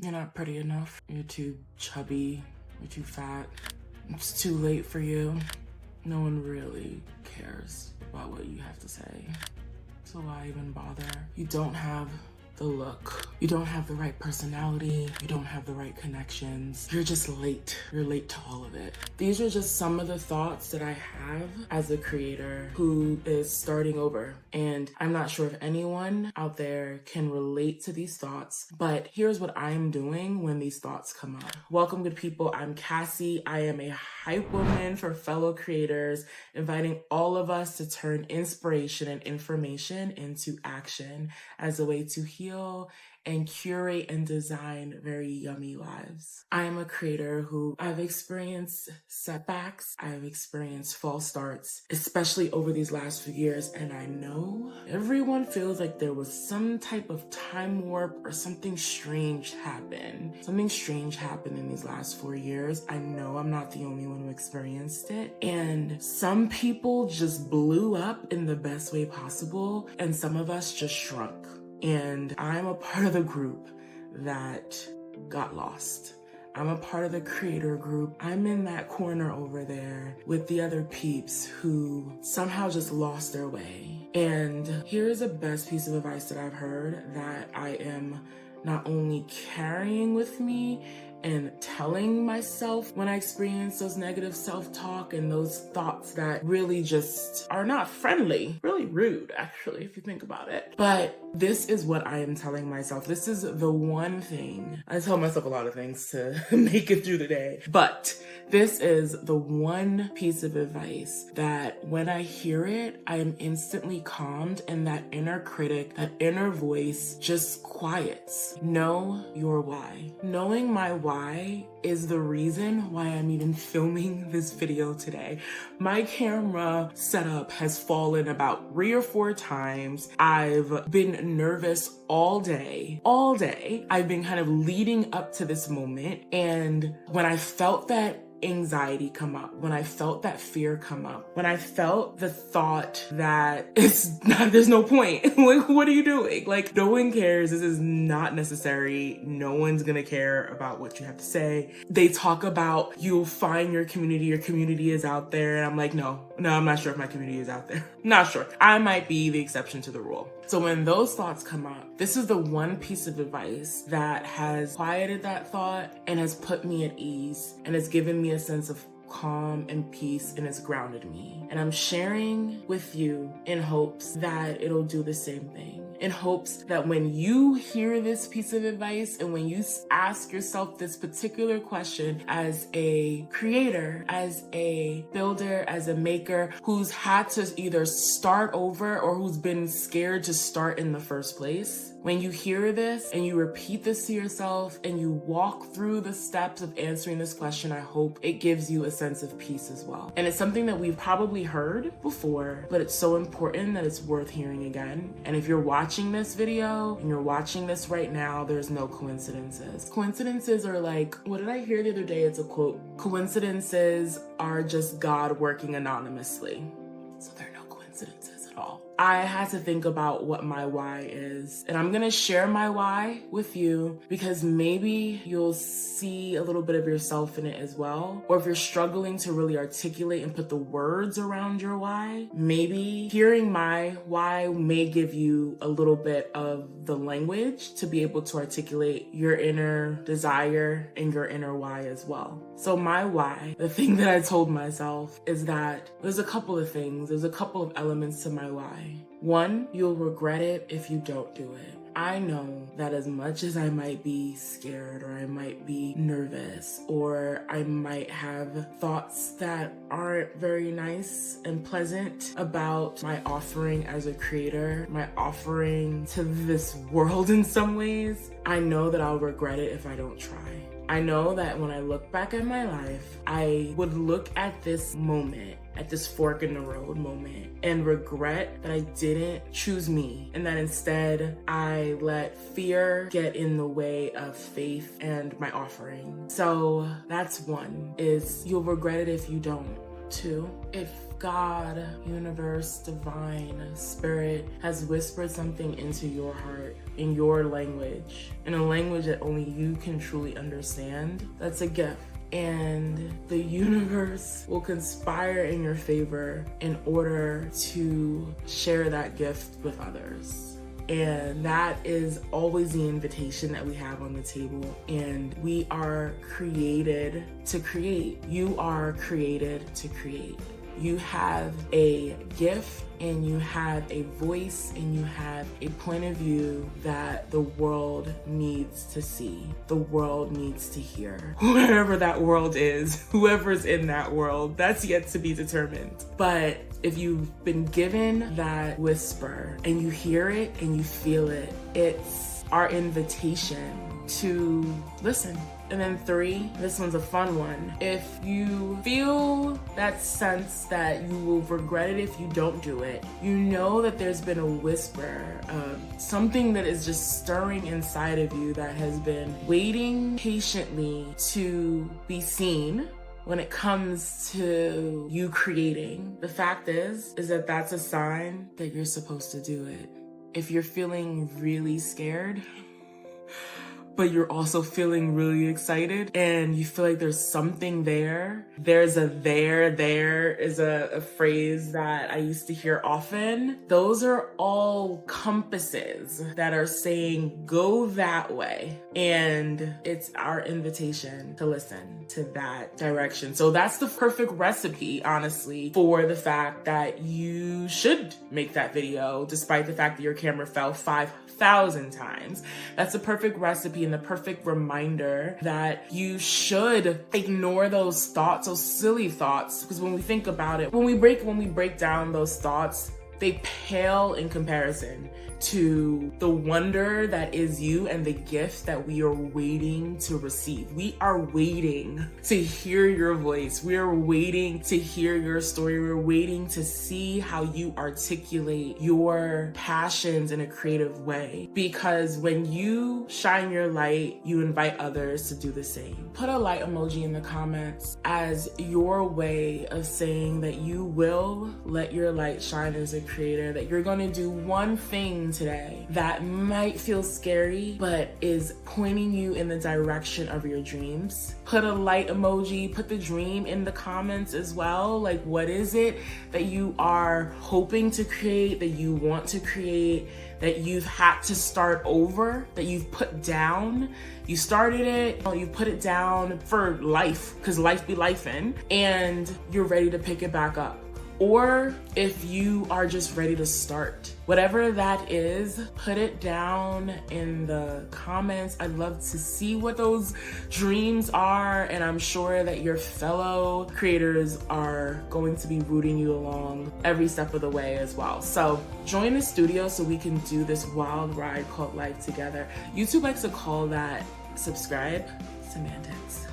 You're not pretty enough. You're too chubby. You're too fat. It's too late for you. No one really cares about what you have to say. So why even bother? You don't have the look. You don't have the right personality. You don't have the right connections. You're just late. You're late to all of it. These are just some of the thoughts that I have as a creator who is starting over. And I'm not sure if anyone out there can relate to these thoughts, but here's what I'm doing when these thoughts come up. Welcome, good people. I'm Cassie. I am a hype woman for fellow creators, inviting all of us to turn inspiration and information into action as a way to heal and curate and design very yummy lives. I am a creator who I've experienced setbacks, I've experienced false starts, especially over these last few years, and I know everyone feels like there was some type of time warp or something strange happened. Something strange happened in these last 4 years. I know I'm not the only one who experienced it, and some people just blew up in the best way possible, and some of us just shrunk. And I'm a part of the group that got lost. I'm a part of the creator group. I'm in that corner over there with the other peeps who somehow just lost their way. And here's the best piece of advice that I've heard that I am not only carrying with me and telling myself when I experience those negative self-talk and those thoughts that really just are not friendly, really rude, actually, if you think about it. But this is what I am telling myself. This is the one thing. I tell myself a lot of things to make it through the day, but this is the one piece of advice that when I hear it, I am instantly calmed, and that inner critic, that inner voice just quiets. Know your why. Knowing my why is the reason why I'm even filming this video today. My camera setup has fallen about 3 or 4 times. I've been nervous all day. I've been kind of leading up to this moment. And when I felt that anxiety come up, when I felt that fear come up, when I felt the thought that there's no point. Like, what are you doing? Like, no one cares. This is not necessary. No one's gonna care about what you have to say. They talk about you'll find your community is out there. And I'm like, no, I'm not sure if my community is out there. Not sure. I might be the exception to the rule. So when those thoughts come up, this is the one piece of advice that has quieted that thought and has put me at ease and has given me a sense of calm and peace, and it's grounded me. And I'm sharing with you in hopes that it'll do the same thing. In hopes that when you hear this piece of advice and when you ask yourself this particular question as a creator, as a builder, as a maker who's had to either start over or who's been scared to start in the first place, when you hear this and you repeat this to yourself and you walk through the steps of answering this question, I hope it gives you a sense of peace as well. And it's something that we've probably heard before, but it's so important that it's worth hearing again. And if you're watching this video and you're watching this right now, there's no coincidences. Coincidences are like, what did I hear the other day? It's a quote. Coincidences are just God working anonymously. So there are no coincidences at all. I had to think about what my why is, and I'm gonna share my why with you because maybe you'll see a little bit of yourself in it as well. Or if you're struggling to really articulate and put the words around your why, maybe hearing my why may give you a little bit of the language to be able to articulate your inner desire and your inner why as well. So my why, the thing that I told myself is that there's a couple of things, there's a couple of elements to my why. One, you'll regret it if you don't do it. I know that as much as I might be scared or I might be nervous or I might have thoughts that aren't very nice and pleasant about my offering as a creator, my offering to this world in some ways, I know that I'll regret it if I don't try. I know that when I look back at my life, I would look at this moment, at this fork in the road moment, and regret that I didn't choose me and that instead I let fear get in the way of faith and my offering. So that's one, is you'll regret it if you don't. 2, if God, universe, divine, spirit has whispered something into your heart in your language, in a language that only you can truly understand, that's a gift. And the universe will conspire in your favor in order to share that gift with others. And that is always the invitation that we have on the table. And we are created to create. You are created to create. You have a gift and you have a voice and you have a point of view that the world needs to see, the world needs to hear. Wherever that world is, whoever's in that world, that's yet to be determined. But if you've been given that whisper and you hear it and you feel it, it's our invitation to listen. And then 3, this one's a fun one. If you feel that sense that you will regret it if you don't do it, you know that there's been a whisper of something that is just stirring inside of you that has been waiting patiently to be seen. When it comes to you creating, the fact is that that's a sign that you're supposed to do it. If you're feeling really scared, but you're also feeling really excited and you feel like there's something there. There is a phrase that I used to hear often. Those are all compasses that are saying, go that way. And it's our invitation to listen to that direction. So that's the perfect recipe, honestly, for the fact that you should make that video, despite the fact that your camera fell 5,000 times. That's the perfect recipe and the perfect reminder that you should ignore those thoughts, those silly thoughts, because when we think about it, when we break down those thoughts, they pale in comparison to the wonder that is you and the gift that we are waiting to receive. We are waiting to hear your voice. We are waiting to hear your story. We're waiting to see how you articulate your passions in a creative way. Because when you shine your light, you invite others to do the same. Put a light emoji in the comments as your way of saying that you will let your light shine as a creator, that you're going to do one thing today that might feel scary but is pointing you in the direction of your dreams. Put a light emoji, put the dream in the comments as well. Like, what is it that you are hoping to create, that you want to create, that you've had to start over, that you've put down? You started it, you put it down for life, because life be lifing, and you're ready to pick it back up. Or if you are just ready to start, whatever that is, put it down in the comments. I'd love to see what those dreams are, and I'm sure that your fellow creators are going to be rooting you along every step of the way as well. So join the studio so we can do this wild ride called life together. YouTube likes to call that subscribe semantics.